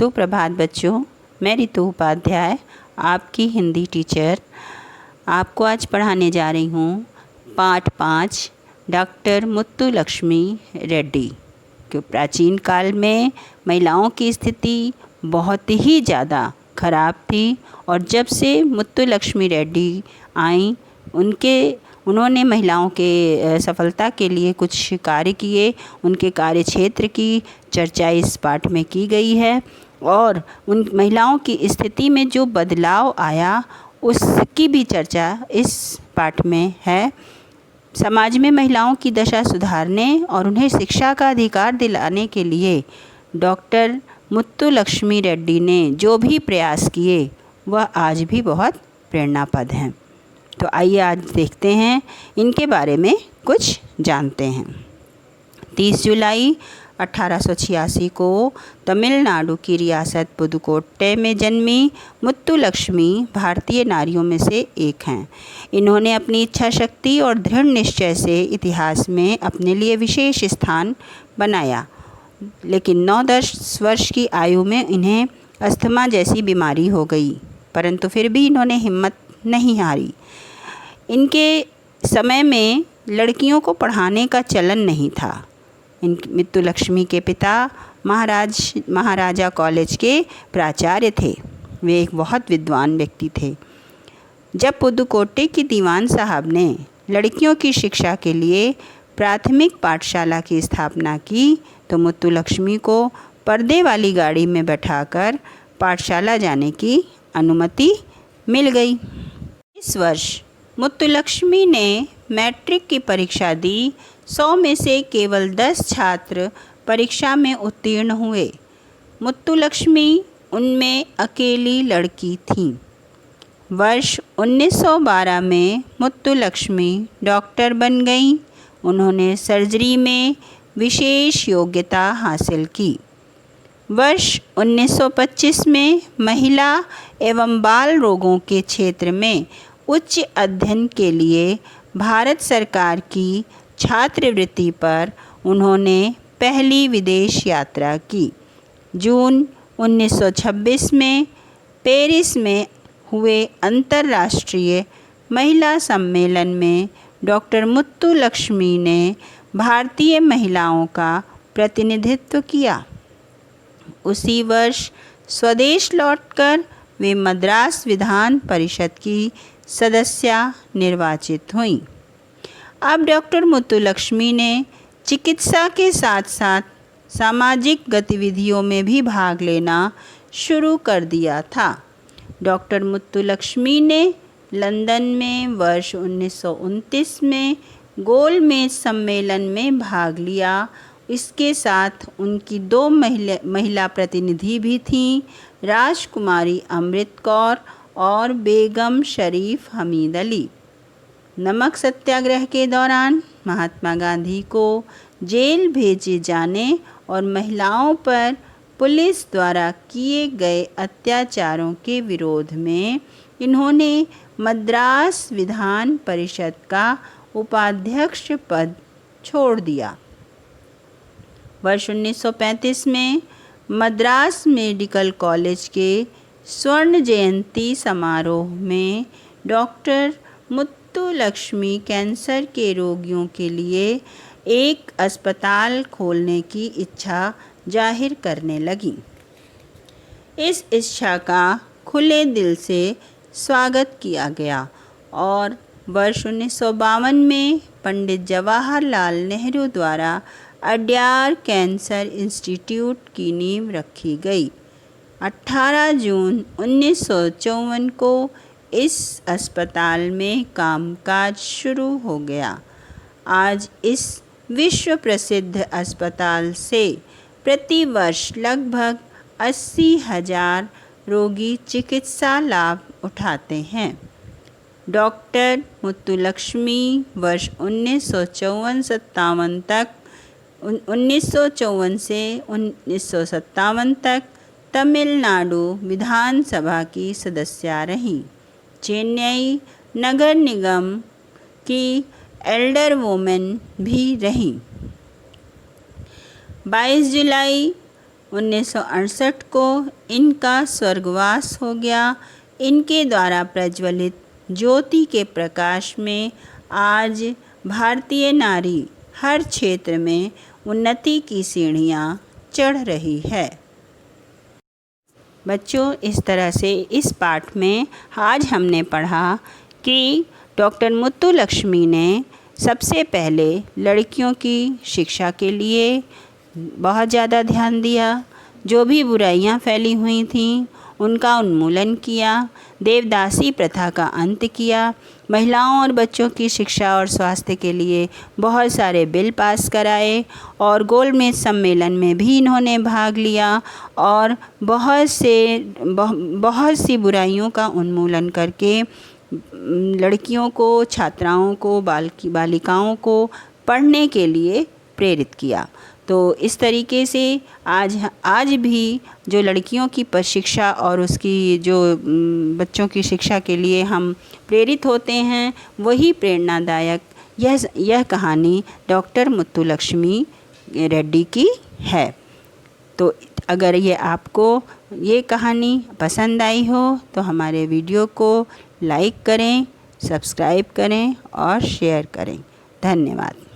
सुप्रभात बच्चों, मैं रितु उपाध्याय आपकी हिंदी टीचर आपको आज पढ़ाने जा रही हूँ पाठ 5 डॉक्टर मुत्तुलक्ष्मी रेड्डी। क्यों प्राचीन काल में महिलाओं की स्थिति बहुत ही ज़्यादा खराब थी और जब से मुत्तुलक्ष्मी रेड्डी आई उन्होंने महिलाओं के सफलता के लिए कुछ कार्य किए। उनके कार्य क्षेत्र की चर्चा इस पाठ में की गई है और उन महिलाओं की स्थिति में जो बदलाव आया उसकी भी चर्चा इस पाठ में है। समाज में महिलाओं की दशा सुधारने और उन्हें शिक्षा का अधिकार दिलाने के लिए डॉक्टर मुत्तुलक्ष्मी रेड्डी ने जो भी प्रयास किए वह आज भी बहुत प्रेरणापद हैं। तो आइए आज देखते हैं इनके बारे में कुछ जानते हैं। 30 जुलाई 1886 को तमिलनाडु की रियासत पुदुकोट्टई में जन्मी मुत्तुलक्ष्मी भारतीय नारियों में से एक हैं। इन्होंने अपनी इच्छा शक्ति और दृढ़ निश्चय से इतिहास में अपने लिए विशेष स्थान बनाया, लेकिन 9-10 वर्ष की आयु में इन्हें अस्थमा जैसी बीमारी हो गई, परंतु फिर भी इन्होंने हिम्मत नहीं हारी। इनके समय में लड़कियों को पढ़ाने का चलन नहीं था। मुत्तुलक्ष्मी के पिता महाराजा कॉलेज के प्राचार्य थे। वे एक बहुत विद्वान व्यक्ति थे। जब पुदुकोट्टई की दीवान साहब ने लड़कियों की शिक्षा के लिए प्राथमिक पाठशाला की स्थापना की तो मुत्तुलक्ष्मी को पर्दे वाली गाड़ी में बैठाकर पाठशाला जाने की अनुमति मिल गई। इस वर्ष मुत्तुलक्ष्मी ने मैट्रिक की परीक्षा दी। 100 में से केवल 10 छात्र परीक्षा में उत्तीर्ण हुए। मुत्तुलक्ष्मी उनमें अकेली लड़की थीं। वर्ष 1912 में मुत्तुलक्ष्मी डॉक्टर बन गईं। उन्होंने सर्जरी में विशेष योग्यता हासिल की। वर्ष 1925 में महिला एवं बाल रोगों के क्षेत्र में उच्च अध्ययन के लिए भारत सरकार की छात्रवृत्ति पर उन्होंने पहली विदेश यात्रा की। जून 1926 में पेरिस में हुए अंतर्राष्ट्रीय महिला सम्मेलन में डॉक्टर मुत्तुलक्ष्मी ने भारतीय महिलाओं का प्रतिनिधित्व किया। उसी वर्ष स्वदेश लौटकर वे मद्रास विधान परिषद की सदस्या निर्वाचित हुईं। अब डॉक्टर मुत्तुलक्ष्मी ने चिकित्सा के साथ साथ सामाजिक गतिविधियों में भी भाग लेना शुरू कर दिया था। डॉक्टर मुत्तुलक्ष्मी ने लंदन में वर्ष 1929 में गोलमेज सम्मेलन में भाग लिया। इसके साथ उनकी 2 महिला प्रतिनिधि भी थीं, राजकुमारी अमृत कौर और बेगम शरीफ हमीद अली। नमक सत्याग्रह के दौरान महात्मा गांधी को जेल भेजे जाने और महिलाओं पर पुलिस द्वारा किए गए अत्याचारों के विरोध में इन्होंने मद्रास विधान परिषद का उपाध्यक्ष पद छोड़ दिया। वर्ष 1935 में मद्रास मेडिकल कॉलेज के स्वर्ण जयंती समारोह में डॉक्टर मुत्तुलक्ष्मी कैंसर के रोगियों के लिए एक अस्पताल खोलने की इच्छा जाहिर करने लगी। इस इच्छा का खुले दिल से स्वागत किया गया और वर्ष 1952 में पंडित जवाहरलाल नेहरू द्वारा अड्यार कैंसर इंस्टीट्यूट की नींव रखी गई। 18 जून 1954 को इस अस्पताल में कामकाज शुरू हो गया। आज इस विश्व प्रसिद्ध अस्पताल से प्रति वर्ष लगभग 80,000 रोगी चिकित्सा लाभ उठाते हैं। डॉक्टर मुत्तुलक्ष्मी वर्ष 1954 से 1957 तक तमिलनाडु विधानसभा की सदस्या रहीं। चेन्नई नगर निगम की एल्डर वुमेन भी रहीं। 22 जुलाई 1968 को इनका स्वर्गवास हो गया। इनके द्वारा प्रज्वलित ज्योति के प्रकाश में आज भारतीय नारी हर क्षेत्र में उन्नति की सीढ़ियाँ चढ़ रही है। बच्चों, इस तरह से इस पाठ में आज हमने पढ़ा कि डॉक्टर मुत्तुलक्ष्मी ने सबसे पहले लड़कियों की शिक्षा के लिए बहुत ज़्यादा ध्यान दिया। जो भी बुराइयां फैली हुई थीं उनका उन्मूलन किया, देवदासी प्रथा का अंत किया, महिलाओं और बच्चों की शिक्षा और स्वास्थ्य के लिए बहुत सारे बिल पास कराए और गोलमेज सम्मेलन में भी इन्होंने भाग लिया और बहुत सी बुराइयों का उन्मूलन करके लड़कियों को, छात्राओं को, बालिकाओं को पढ़ने के लिए प्रेरित किया। तो इस तरीके से आज भी जो लड़कियों की शिक्षा और उसकी जो बच्चों की शिक्षा के लिए हम प्रेरित होते हैं, वही प्रेरणादायक यह कहानी डॉक्टर मुत्तुलक्ष्मी रेड्डी की है। तो अगर आपको ये कहानी पसंद आई हो तो हमारे वीडियो को लाइक करें, सब्सक्राइब करें और शेयर करें। धन्यवाद।